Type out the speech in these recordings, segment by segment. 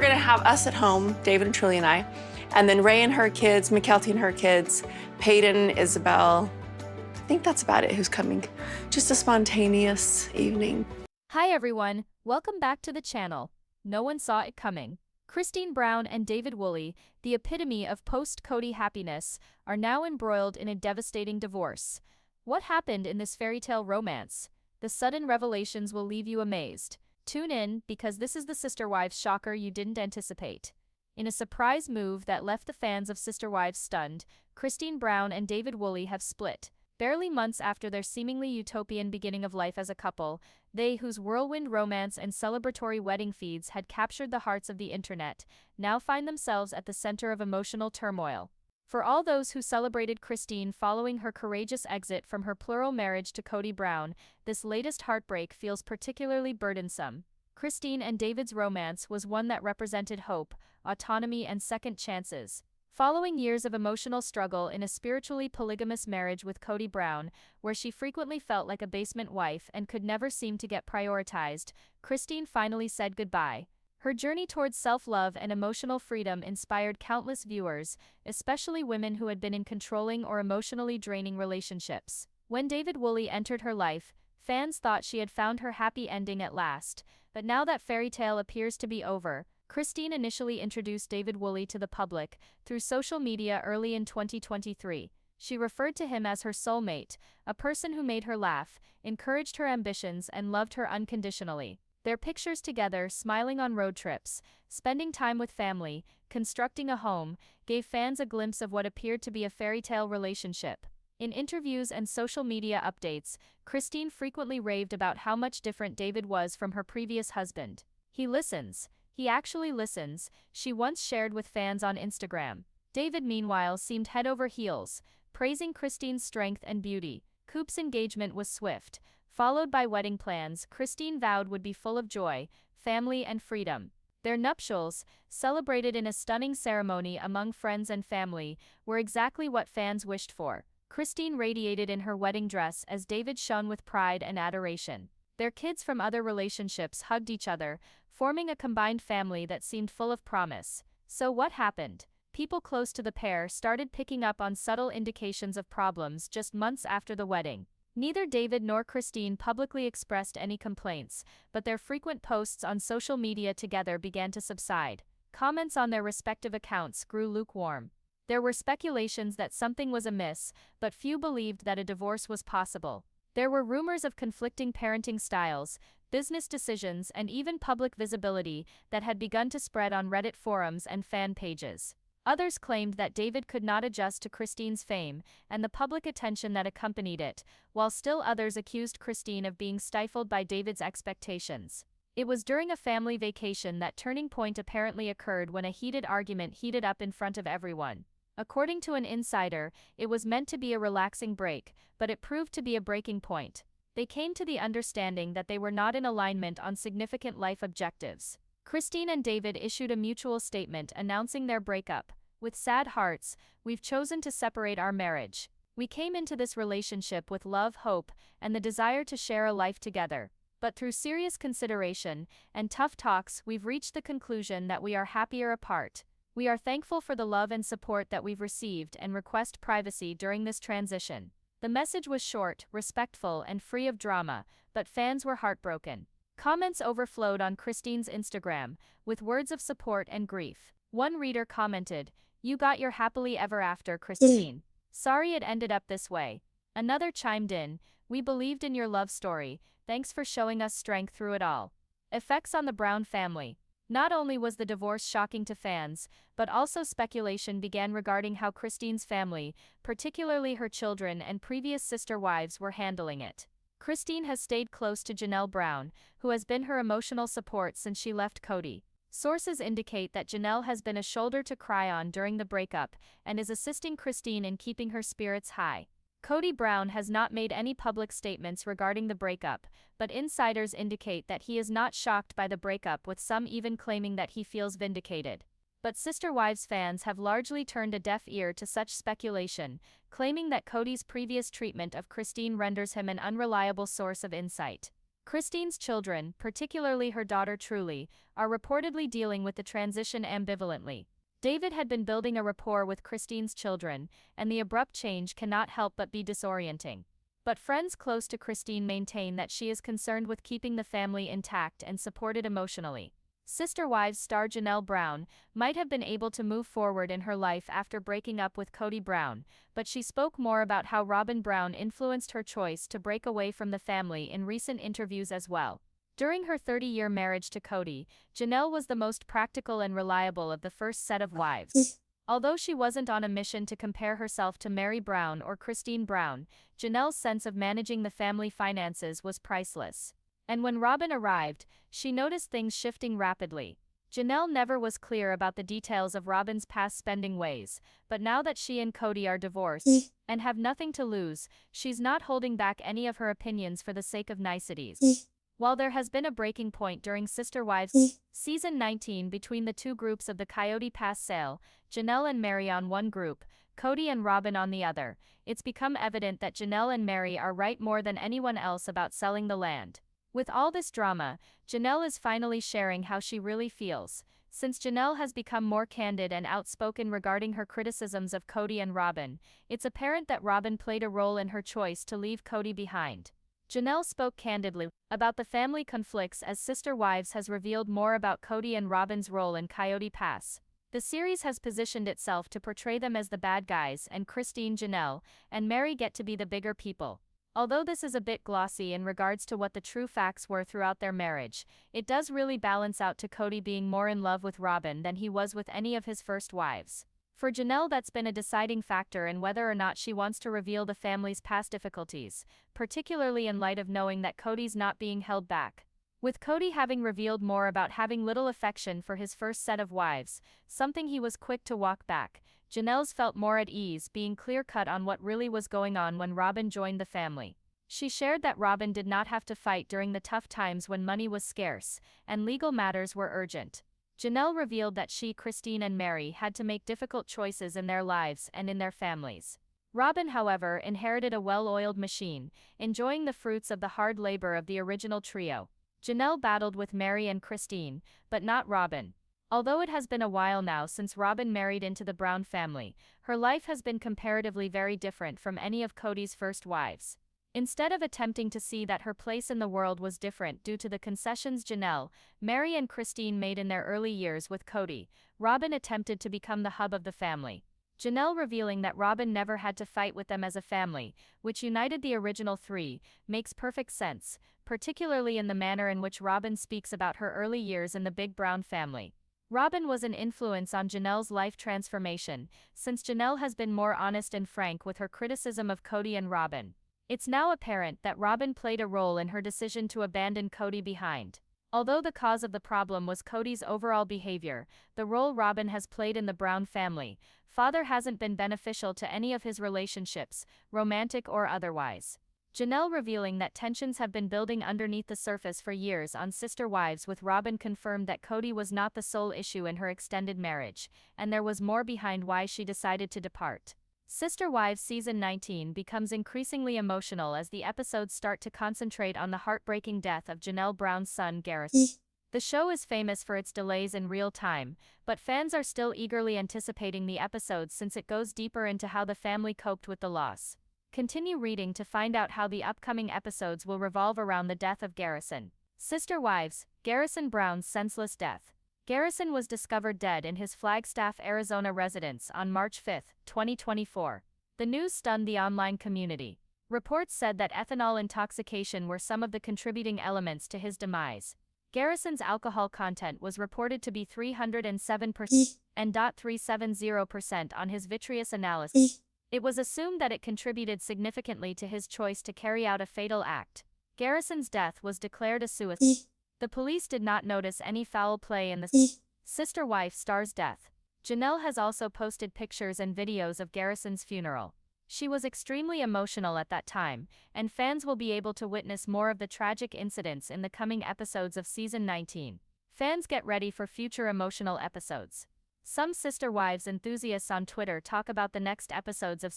We're gonna have us at home, David and Trilly and I, and then Ray and her kids, McKelty and her kids, Peyton, Isabel. I think that's about it who's coming. Just a spontaneous evening. Hi everyone, welcome back to the channel. No one saw it coming. Kody Brown and David Woolley, the epitome of post-Kody happiness, are now embroiled in a devastating divorce. What happened in this fairy tale romance? The sudden revelations will leave you amazed. Tune in, because this is the Sister Wives shocker you didn't anticipate. In a surprise move that left the fans of Sister Wives stunned, Kody Brown and David Woolley have split. Barely months after their seemingly utopian beginning of life as a couple, they, whose whirlwind romance and celebratory wedding feeds had captured the hearts of the internet, now find themselves at the center of emotional turmoil. For all those who celebrated Kody following her courageous exit from her plural marriage to Kody Brown, this latest heartbreak feels particularly burdensome. Kody and David's romance was one that represented hope, autonomy, and second chances. Following years of emotional struggle in a spiritually polygamous marriage with Kody Brown, where she frequently felt like a basement wife and could never seem to get prioritized, Kody finally said goodbye. Her journey towards self-love and emotional freedom inspired countless viewers, especially women who had been in controlling or emotionally draining relationships. When David Woolley entered her life, fans thought she had found her happy ending at last, but now that fairy tale appears to be over. Kody initially introduced David Woolley to the public through social media early in 2023. She referred to him as her soulmate, a person who made her laugh, encouraged her ambitions, and loved her unconditionally. Their pictures together, smiling on road trips, spending time with family, constructing a home, gave fans a glimpse of what appeared to be a fairy tale relationship. In interviews and social media updates, Kody frequently raved about how much different David was from her previous husband. "He listens. He actually listens," she once shared with fans on Instagram. David, meanwhile, seemed head over heels, praising Kody's strength and beauty. Coup's engagement was swift, followed by wedding plans Kody vowed would be full of joy, family, and freedom. Their nuptials, celebrated in a stunning ceremony among friends and family, were exactly what fans wished for. Kody radiated in her wedding dress as David shone with pride and adoration. Their kids from other relationships hugged each other, forming a combined family that seemed full of promise. So what happened? People close to the pair started picking up on subtle indications of problems just months after the wedding. Neither David nor Kody publicly expressed any complaints, but their frequent posts on social media together began to subside. Comments on their respective accounts grew lukewarm. There were speculations that something was amiss, but few believed that a divorce was possible. There were rumors of conflicting parenting styles, business decisions, and even public visibility that had begun to spread on Reddit forums and fan pages. Others claimed that David could not adjust to Kody's fame and the public attention that accompanied it, while still others accused Kody of being stifled by David's expectations. It was during a family vacation that turning point apparently occurred, when a heated argument heated up in front of everyone. According to an insider, it was meant to be a relaxing break, but it proved to be a breaking point. They came to the understanding that they were not in alignment on significant life objectives. Kody and David issued a mutual statement announcing their breakup. "With sad hearts, we've chosen to separate our marriage. We came into this relationship with love, hope, and the desire to share a life together. But through serious consideration and tough talks, we've reached the conclusion that we are happier apart. We are thankful for the love and support that we've received and request privacy during this transition." The message was short, respectful, and free of drama, but fans were heartbroken. Comments overflowed on Kody's Instagram, with words of support and grief. One reader commented, "You got your happily ever after, Kody. Sorry it ended up this way." Another chimed in, "We believed in your love story, thanks for showing us strength through it all." Effects on the Brown family. Not only was the divorce shocking to fans, but also speculation began regarding how Kody's family, particularly her children and previous sister wives, were handling it. Kody has stayed close to Janelle Brown, who has been her emotional support since she left Kody. Sources indicate that Janelle has been a shoulder to cry on during the breakup and is assisting Kody in keeping her spirits high. Kody Brown has not made any public statements regarding the breakup, but insiders indicate that he is not shocked by the breakup, with some even claiming that he feels vindicated. But Sister Wives fans have largely turned a deaf ear to such speculation, claiming that Kody's previous treatment of Kody renders him an unreliable source of insight. Christine's children, particularly her daughter Truly, are reportedly dealing with the transition ambivalently. David had been building a rapport with Christine's children, and the abrupt change cannot help but be disorienting. But friends close to Christine maintain that she is concerned with keeping the family intact and supported emotionally. Sister Wives star Janelle Brown might have been able to move forward in her life after breaking up with Kody Brown, but she spoke more about how Robyn Brown influenced her choice to break away from the family in recent interviews as well. During her 30-year marriage to Kody, Janelle was the most practical and reliable of the first set of wives. Although she wasn't on a mission to compare herself to Mary Brown or Christine Brown, Janelle's sense of managing the family finances was priceless. And when Robyn arrived, she noticed things shifting rapidly. Janelle never was clear about the details of Robyn's past spending ways, but now that she and Kody are divorced and have nothing to lose, she's not holding back any of her opinions for the sake of niceties. While there has been a breaking point during Sister Wives Season 19 between the two groups of the Coyote Pass sale, Janelle and Mary on one group, Kody and Robyn on the other, it's become evident that Janelle and Mary are right more than anyone else about selling the land. With all this drama, Janelle is finally sharing how she really feels. Since Janelle has become more candid and outspoken regarding her criticisms of Kody and Robyn, it's apparent that Robyn played a role in her choice to leave Kody behind. Janelle spoke candidly about the family conflicts as Sister Wives has revealed more about Kody and Robyn's role in Coyote Pass. The series has positioned itself to portray them as the bad guys, and Christine, Janelle, and Mary get to be the bigger people. Although this is a bit glossy in regards to what the true facts were throughout their marriage, it does really balance out to Kody being more in love with Robyn than he was with any of his first wives. For Janelle, that's been a deciding factor in whether or not she wants to reveal the family's past difficulties, particularly in light of knowing that Kody's not being held back. With Kody having revealed more about having little affection for his first set of wives, something he was quick to walk back, Janelle's felt more at ease being clear-cut on what really was going on when Robyn joined the family. She shared that Robyn did not have to fight during the tough times when money was scarce, and legal matters were urgent. Janelle revealed that she, Christine, and Mary had to make difficult choices in their lives and in their families. Robyn, however, inherited a well-oiled machine, enjoying the fruits of the hard labor of the original trio. Janelle battled with Mary and Christine, but not Robyn. Although it has been a while now since Robyn married into the Brown family, her life has been comparatively very different from any of Kody's first wives. Instead of attempting to see that her place in the world was different due to the concessions Janelle, Mary, and Christine made in their early years with Kody, Robyn attempted to become the hub of the family. Janelle revealing that Robyn never had to fight with them as a family, which united the original three, makes perfect sense, particularly in the manner in which Robyn speaks about her early years in the Big Brown family. Robyn was an influence on Janelle's life transformation, since Janelle has been more honest and frank with her criticism of Kody and Robyn. It's now apparent that Robyn played a role in her decision to abandon Kody behind. Although the cause of the problem was Kody's overall behavior, the role Robyn has played in the Brown family, father hasn't been beneficial to any of his relationships, romantic or otherwise. Janelle revealing that tensions have been building underneath the surface for years on Sister Wives, with Robyn confirmed that Kody was not the sole issue in her extended marriage, and there was more behind why she decided to depart. Sister Wives Season 19 becomes increasingly emotional as the episodes start to concentrate on the heartbreaking death of Janelle Brown's son, Garrison. The show is famous for its delays in real time, but fans are still eagerly anticipating the episodes since it goes deeper into how the family coped with the loss. Continue reading to find out how the upcoming episodes will revolve around the death of Garrison. Sister Wives, Garrison Brown's senseless death. Garrison was discovered dead in his Flagstaff, Arizona residence on March 5, 2024. The news stunned the online community. Reports said that ethanol intoxication were some of the contributing elements to his demise. Garrison's alcohol content was reported to be 307% and 370% on his vitreous analysis. It was assumed that it contributed significantly to his choice to carry out a fatal act. Garrison's death was declared a suicide. The police did not notice any foul play in the Sister Wife star's death. Janelle has also posted pictures and videos of Garrison's funeral. She was extremely emotional at that time, and fans will be able to witness more of the tragic incidents in the coming episodes of Season 19. Fans get ready for future emotional episodes. Some Sister Wives enthusiasts on Twitter talk about the next episodes of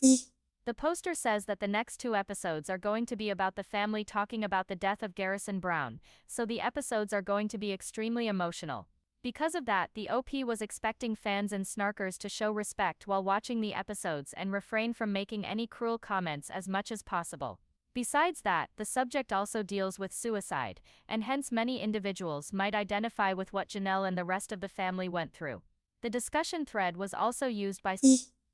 The poster says that the next 2 episodes are going to be about the family talking about the death of Garrison Brown, so the episodes are going to be extremely emotional. Because of that, the OP was expecting fans and snarkers to show respect while watching the episodes and refrain from making any cruel comments as much as possible. Besides that, the subject also deals with suicide, and hence many individuals might identify with what Janelle and the rest of the family went through. The discussion thread was also used by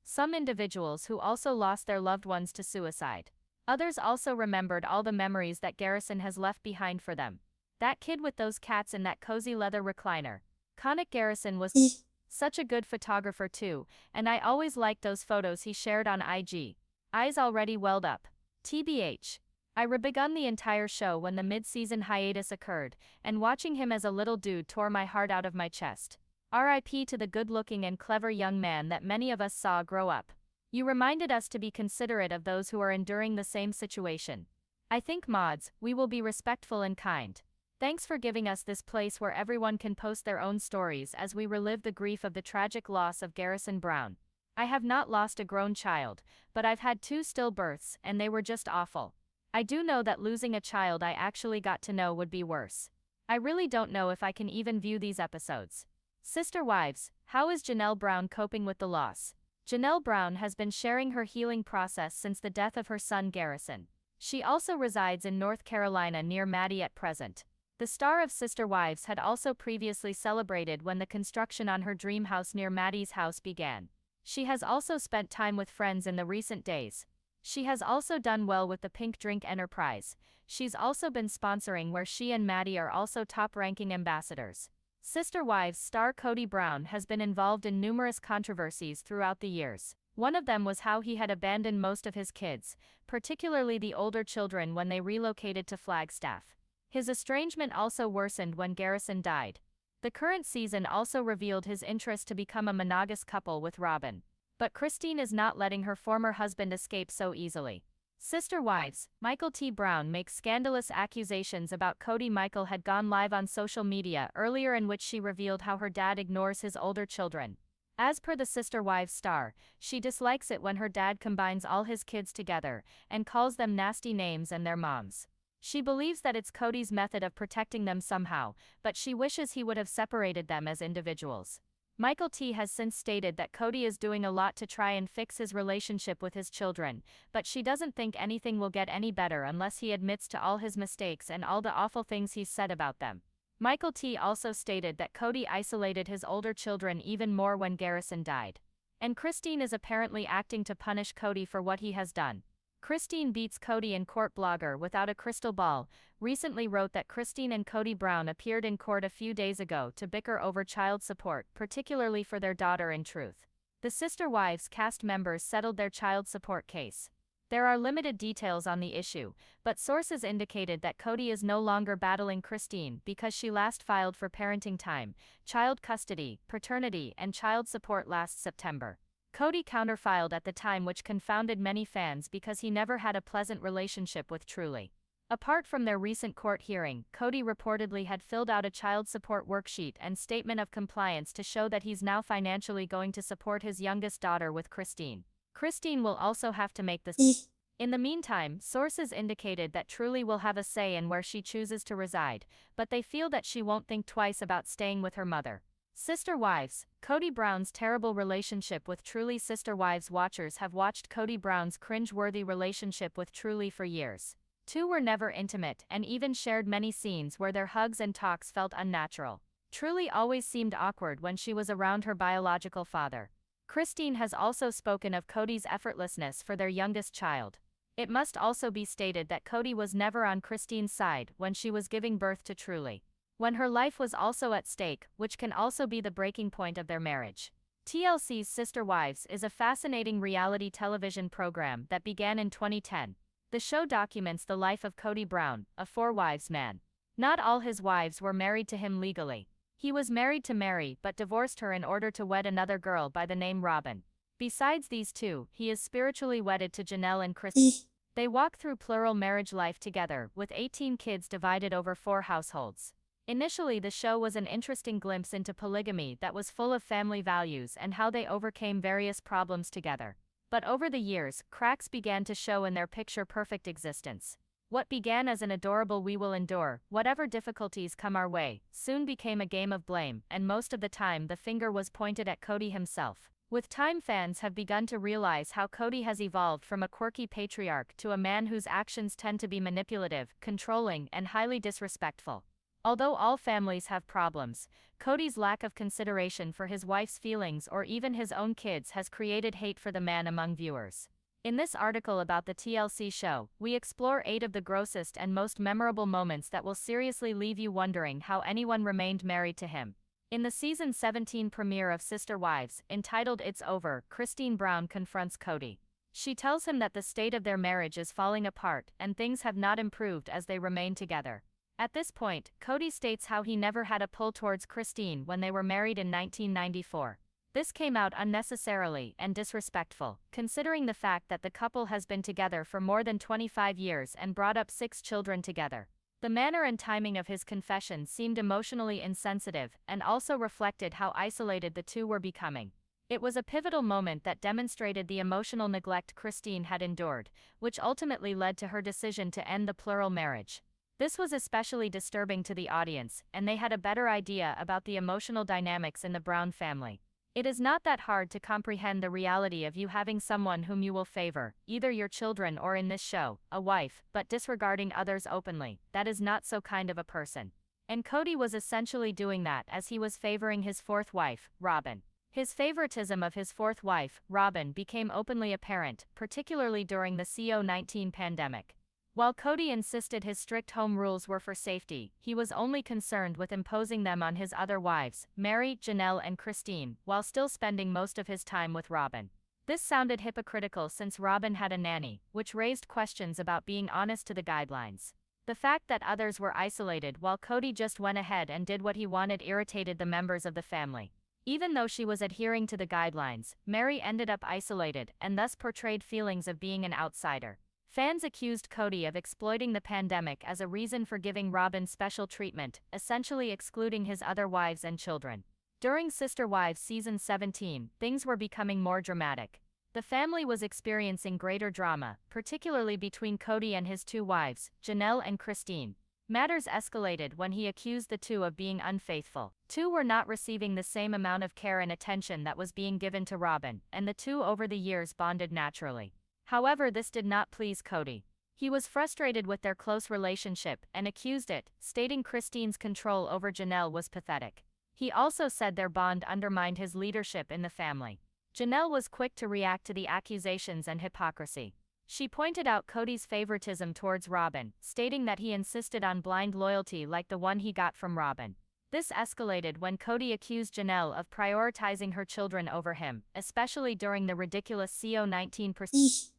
some individuals who also lost their loved ones to suicide. Others also remembered all the memories that Garrison has left behind for them. That kid with those cats in that cozy leather recliner. Conic Garrison was such a good photographer too, and I always liked those photos he shared on IG. Eyes already welled up. TBH. I begun the entire show when the mid-season hiatus occurred, and watching him as a little dude tore my heart out of my chest. RIP to the good-looking and clever young man that many of us saw grow up. You reminded us to be considerate of those who are enduring the same situation. I think mods, we will be respectful and kind. Thanks for giving us this place where everyone can post their own stories as we relive the grief of the tragic loss of Garrison Brown. I have not lost a grown child, but I've had 2 stillbirths and they were just awful. I do know that losing a child I actually got to know would be worse. I really don't know if I can even view these episodes. Sister Wives, how is Janelle Brown coping with the loss? Janelle Brown has been sharing her healing process since the death of her son Garrison. She also resides in North Carolina near Maddie at present. The star of Sister Wives had also previously celebrated when the construction on her dream house near Maddie's house began. She has also spent time with friends in the recent days. She has also done well with the Pink Drink Enterprise. She's also been sponsoring where she and Maddie are also top-ranking ambassadors. Sister Wives star Kody Brown has been involved in numerous controversies throughout the years. One of them was how he had abandoned most of his kids, particularly the older children when they relocated to Flagstaff. His estrangement also worsened when Garrison died. The current season also revealed his interest to become a monogamous couple with Robyn. But Christine is not letting her former husband escape so easily. Sister Wives, Michael T. Brown makes scandalous accusations about Kody. Michael had gone live on social media earlier in which she revealed how her dad ignores his older children. As per the Sister Wives star, she dislikes it when her dad combines all his kids together and calls them nasty names and their moms. She believes that it's Kody's method of protecting them somehow, but she wishes he would have separated them as individuals. Michael T. has since stated that Kody is doing a lot to try and fix his relationship with his children, but she doesn't think anything will get any better unless he admits to all his mistakes and all the awful things he's said about them. Michael T. also stated that Kody isolated his older children even more when Garrison died. And Christine is apparently acting to punish Kody for what he has done. Christine beats Kody in court. Blogger Without a Crystal Ball recently wrote that Christine and Kody Brown appeared in court a few days ago to bicker over child support, particularly for their daughter in Truth. The Sister Wives cast members settled their child support case. There are limited details on the issue, but sources indicated that Kody is no longer battling Christine because she last filed for parenting time, child custody, paternity, and child support last September. Kody counterfiled at the time, which confounded many fans because he never had a pleasant relationship with Truly. Apart from their recent court hearing, Kody reportedly had filled out a child support worksheet and statement of compliance to show that he's now financially going to support his youngest daughter with Christine. Christine will also have to make this. In the meantime, sources indicated that Truly will have a say in where she chooses to reside, but they feel that she won't think twice about staying with her mother. Sister Wives, Kody Brown's terrible relationship with Truly. Sister Wives watchers have watched Kody Brown's cringe-worthy relationship with Truly for years. Two were never intimate and even shared many scenes where their hugs and talks felt unnatural. Truly always seemed awkward when she was around her biological father. Christine has also spoken of Kody's effortlessness for their youngest child. It must also be stated that Kody was never on Christine's side when she was giving birth to Truly, when her life was also at stake, which can also be the breaking point of their marriage. TLC's Sister Wives is a fascinating reality television program that began in 2010. The show documents the life of Kody Brown, a four-wives man. Not all his wives were married to him legally. He was married to Mary but divorced her in order to wed another girl by the name Robyn. Besides these two, he is spiritually wedded to Janelle and Chris. They walk through plural marriage life together, with 18 kids divided over 4 households. Initially, the show was an interesting glimpse into polygamy that was full of family values and how they overcame various problems together. But over the years, cracks began to show in their picture-perfect existence. What began as an adorable "we will endure whatever difficulties come our way" soon became a game of blame, and most of the time the finger was pointed at Kody himself. With time, fans have begun to realize how Kody has evolved from a quirky patriarch to a man whose actions tend to be manipulative, controlling, and highly disrespectful. Although all families have problems, Kody's lack of consideration for his wife's feelings or even his own kids has created hate for the man among viewers. In this article about the TLC show, we explore 8 of the grossest and most memorable moments that will seriously leave you wondering how anyone remained married to him. In the season 17 premiere of Sister Wives, entitled "It's Over," Christine Brown confronts Kody. She tells him that the state of their marriage is falling apart and things have not improved as they remain together. At this point, Kody states how he never had a pull towards Christine when they were married in 1994. This came out unnecessarily and disrespectful, considering the fact that the couple has been together for more than 25 years and brought up 6 children together. The manner and timing of his confession seemed emotionally insensitive and also reflected how isolated the two were becoming. It was a pivotal moment that demonstrated the emotional neglect Christine had endured, which ultimately led to her decision to end the plural marriage. This was especially disturbing to the audience, and they had a better idea about the emotional dynamics in the Brown family. It is not that hard to comprehend the reality of you having someone whom you will favor, either your children or, in this show, a wife, but disregarding others openly. That is not so kind of a person. And Kody was essentially doing that as he was favoring his 4th wife, Robyn. His favoritism of his 4th wife, Robyn, became openly apparent, particularly during the COVID-19 pandemic. While Kody insisted his strict home rules were for safety, he was only concerned with imposing them on his other wives, Meri, Janelle and Christine, while still spending most of his time with Robyn. This sounded hypocritical since Robyn had a nanny, which raised questions about being honest to the guidelines. The fact that others were isolated while Kody just went ahead and did what he wanted irritated the members of the family. Even though she was adhering to the guidelines, Meri ended up isolated and thus portrayed feelings of being an outsider. Fans accused Kody of exploiting the pandemic as a reason for giving Robyn special treatment, essentially excluding his other wives and children. During Sister Wives season 17, things were becoming more dramatic. The family was experiencing greater drama, particularly between Kody and his 2 wives, Janelle and Christine. Matters escalated when he accused the 2 of being unfaithful. 2 were not receiving the same amount of care and attention that was being given to Robyn, and the 2 over the years bonded naturally. However, this did not please Kody. He was frustrated with their close relationship and accused it, stating Christine's control over Janelle was pathetic. He also said their bond undermined his leadership in the family. Janelle was quick to react to the accusations and hypocrisy. She pointed out Kody's favoritism towards Robyn, stating that he insisted on blind loyalty like the one he got from Robyn. This escalated when Kody accused Janelle of prioritizing her children over him, especially during the ridiculous COVID-19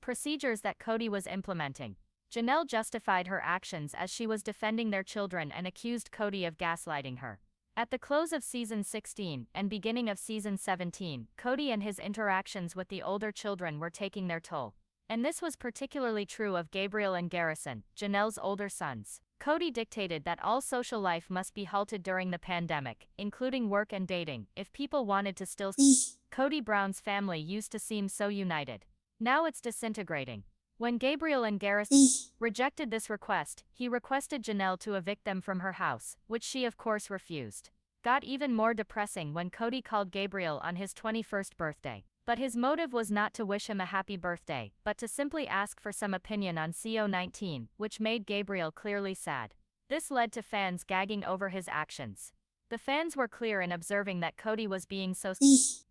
procedures that Kody was implementing. Janelle justified her actions as she was defending their children and accused Kody of gaslighting her. At the close of season 16 and beginning of season 17, Kody and his interactions with the older children were taking their toll. And this was particularly true of Gabriel and Garrison, Janelle's older sons. Kody dictated that all social life must be halted during the pandemic, including work and dating, if people wanted to still Kody Brown's family used to seem so united. Now it's disintegrating. When Gabriel and Garrison rejected this request, he requested Janelle to evict them from her house, which she of course refused. Got even more depressing when Kody called Gabriel on his 21st birthday. But his motive was not to wish him a happy birthday, but to simply ask for some opinion on COVID-19, which made Gabriel clearly sad. This led to fans gagging over his actions. The fans were clear in observing that Kody was being so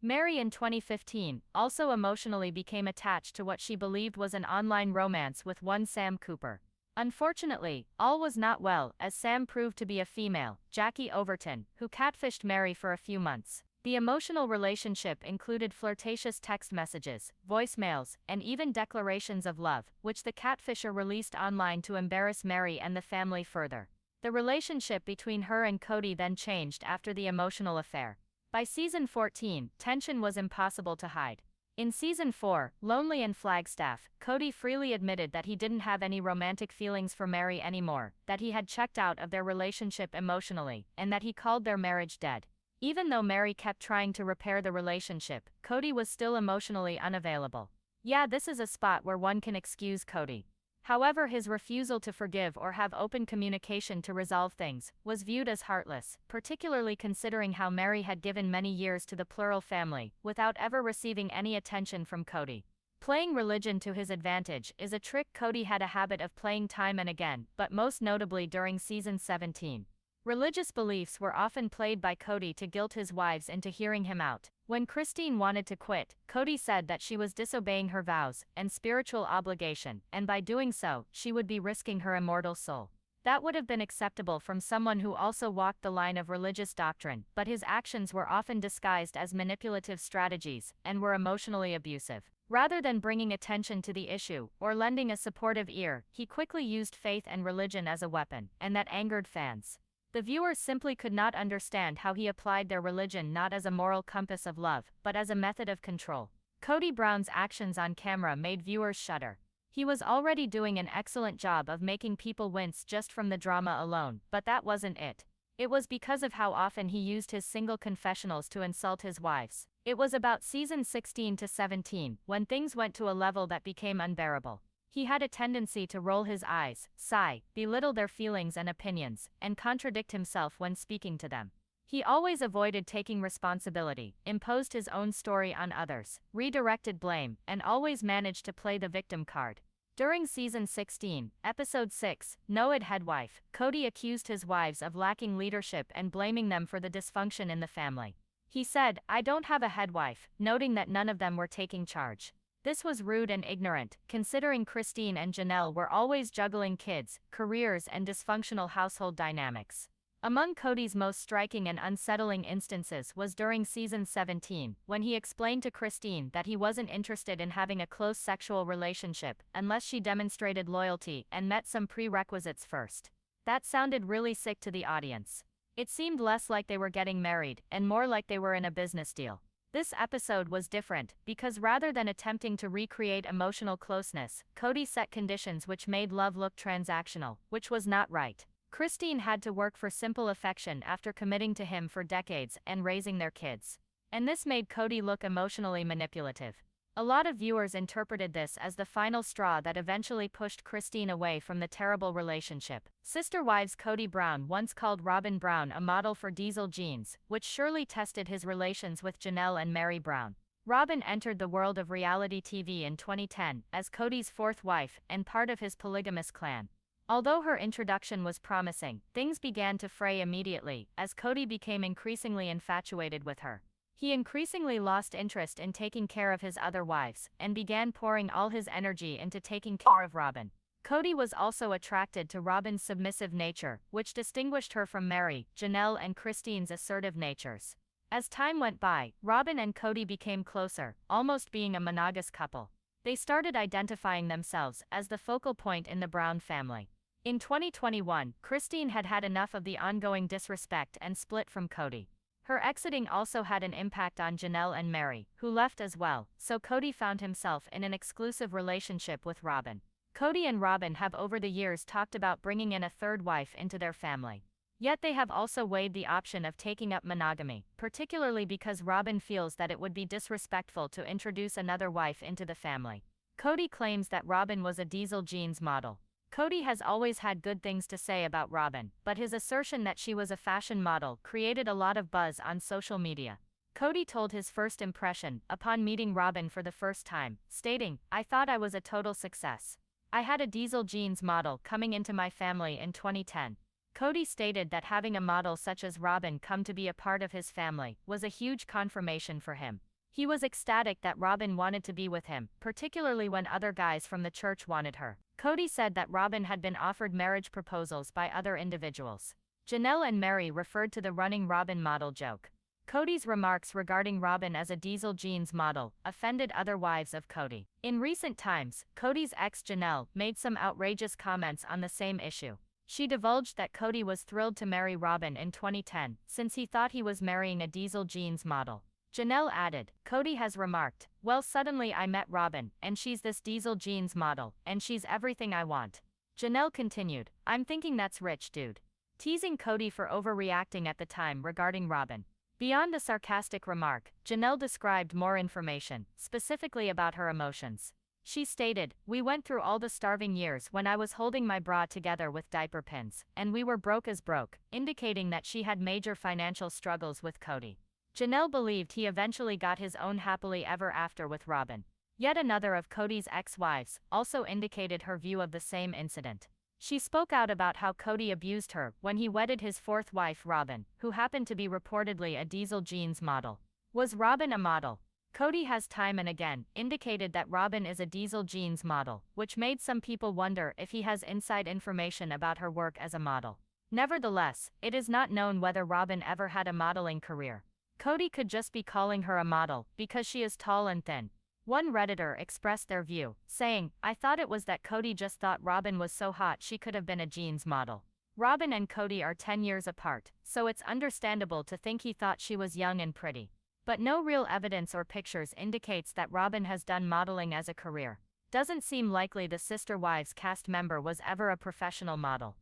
Meri in 2015 also emotionally became attached to what she believed was an online romance with one Sam Cooper. Unfortunately, all was not well, as Sam proved to be a female, Jackie Overton, who catfished Meri for a few months. The emotional relationship included flirtatious text messages, voicemails, and even declarations of love, which the catfisher released online to embarrass Meri and the family further. The relationship between her and Kody then changed after the emotional affair. By season 14, tension was impossible to hide. In season 4, Lonely in Flagstaff, Kody freely admitted that he didn't have any romantic feelings for Meri anymore, that he had checked out of their relationship emotionally, and that he called their marriage dead. Even though Meri kept trying to repair the relationship, Kody was still emotionally unavailable. Yeah, this is a spot where one can excuse Kody. However, his refusal to forgive or have open communication to resolve things was viewed as heartless, particularly considering how Meri had given many years to the plural family without ever receiving any attention from Kody. Playing religion to his advantage is a trick Kody had a habit of playing time and again, but most notably during season 17. Religious beliefs were often played by Kody to guilt his wives into hearing him out. When Christine wanted to quit, Kody said that she was disobeying her vows and spiritual obligation, and by doing so, she would be risking her immortal soul. That would have been acceptable from someone who also walked the line of religious doctrine, but his actions were often disguised as manipulative strategies and were emotionally abusive. Rather than bringing attention to the issue or lending a supportive ear, he quickly used faith and religion as a weapon, and that angered fans. The viewers simply could not understand how he applied their religion not as a moral compass of love, but as a method of control. Kody Brown's actions on camera made viewers shudder. He was already doing an excellent job of making people wince just from the drama alone, but that wasn't it. It was because of how often he used his single confessionals to insult his wives. It was about season 16 to 17, when things went to a level that became unbearable. He had a tendency to roll his eyes, sigh, belittle their feelings and opinions, and contradict himself when speaking to them. He always avoided taking responsibility, imposed his own story on others, redirected blame, and always managed to play the victim card. During season 16, episode 6, Noed Headwife, Kody accused his wives of lacking leadership and blaming them for the dysfunction in the family. He said, "I don't have a headwife," noting that none of them were taking charge. This was rude and ignorant, considering Christine and Janelle were always juggling kids, careers and dysfunctional household dynamics. Among Kody's most striking and unsettling instances was during season 17, when he explained to Christine that he wasn't interested in having a close sexual relationship unless she demonstrated loyalty and met some prerequisites first. That sounded really sick to the audience. It seemed less like they were getting married and more like they were in a business deal. This episode was different, because rather than attempting to recreate emotional closeness, Kody set conditions which made love look transactional, which was not right. Christine had to work for simple affection after committing to him for decades and raising their kids. And this made Kody look emotionally manipulative. A lot of viewers interpreted this as the final straw that eventually pushed Christine away from the terrible relationship. Sister Wives Kody Brown once called Robyn Brown a model for diesel jeans, which surely tested his relations with Janelle and Meri Brown. Robyn entered the world of reality TV in 2010 as Kody's fourth wife and part of his polygamous clan. Although her introduction was promising, things began to fray immediately as Kody became increasingly infatuated with her. He increasingly lost interest in taking care of his other wives, and began pouring all his energy into taking care of Robyn. Kody was also attracted to Robyn's submissive nature, which distinguished her from Meri, Janelle and Christine's assertive natures. As time went by, Robyn and Kody became closer, almost being a monogamous couple. They started identifying themselves as the focal point in the Brown family. In 2021, Christine had had enough of the ongoing disrespect and split from Kody. Her exiting also had an impact on Janelle and Meri, who left as well, so Kody found himself in an exclusive relationship with Robyn. Kody and Robyn have over the years talked about bringing in a third wife into their family. Yet they have also weighed the option of taking up monogamy, particularly because Robyn feels that it would be disrespectful to introduce another wife into the family. Kody claims that Robyn was a diesel jeans model. Kody has always had good things to say about Robyn, but his assertion that she was a fashion model created a lot of buzz on social media. Kody told his first impression upon meeting Robyn for the first time, stating, "I thought I was a total success. I had a diesel jeans model coming into my family in 2010. Kody stated that having a model such as Robyn come to be a part of his family was a huge confirmation for him. He was ecstatic that Robyn wanted to be with him, particularly when other guys from the church wanted her. Kody said that Robyn had been offered marriage proposals by other individuals. Janelle and Meri referred to the running Robyn model joke. Kody's remarks regarding Robyn as a diesel jeans model offended other wives of Kody. In recent times, Kody's ex Janelle made some outrageous comments on the same issue. She divulged that Kody was thrilled to marry Robyn in 2010, since he thought he was marrying a diesel jeans model. Janelle added, "Kody has remarked, well, suddenly I met Robyn, and she's this diesel jeans model, and she's everything I want." Janelle continued, "I'm thinking that's rich, dude." Teasing Kody for overreacting at the time regarding Robyn. Beyond the sarcastic remark, Janelle described more information, specifically about her emotions. She stated, "We went through all the starving years when I was holding my bra together with diaper pins, and we were broke as broke," indicating that she had major financial struggles with Kody. Janelle believed he eventually got his own happily ever after with Robyn. Yet another of Kody's ex-wives also indicated her view of the same incident. She spoke out about how Kody abused her when he wedded his fourth wife Robyn, who happened to be reportedly a diesel jeans model. Was Robyn a model? Kody has time and again indicated that Robyn is a diesel jeans model, which made some people wonder if he has inside information about her work as a model. Nevertheless, it is not known whether Robyn ever had a modeling career. Kody could just be calling her a model because she is tall and thin. One Redditor expressed their view, saying, "I thought it was that Kody just thought Robyn was so hot she could have been a jeans model." Robyn and Kody are 10 years apart, so it's understandable to think he thought she was young and pretty. But no real evidence or pictures indicates that Robyn has done modeling as a career. Doesn't seem likely the Sister Wives cast member was ever a professional model.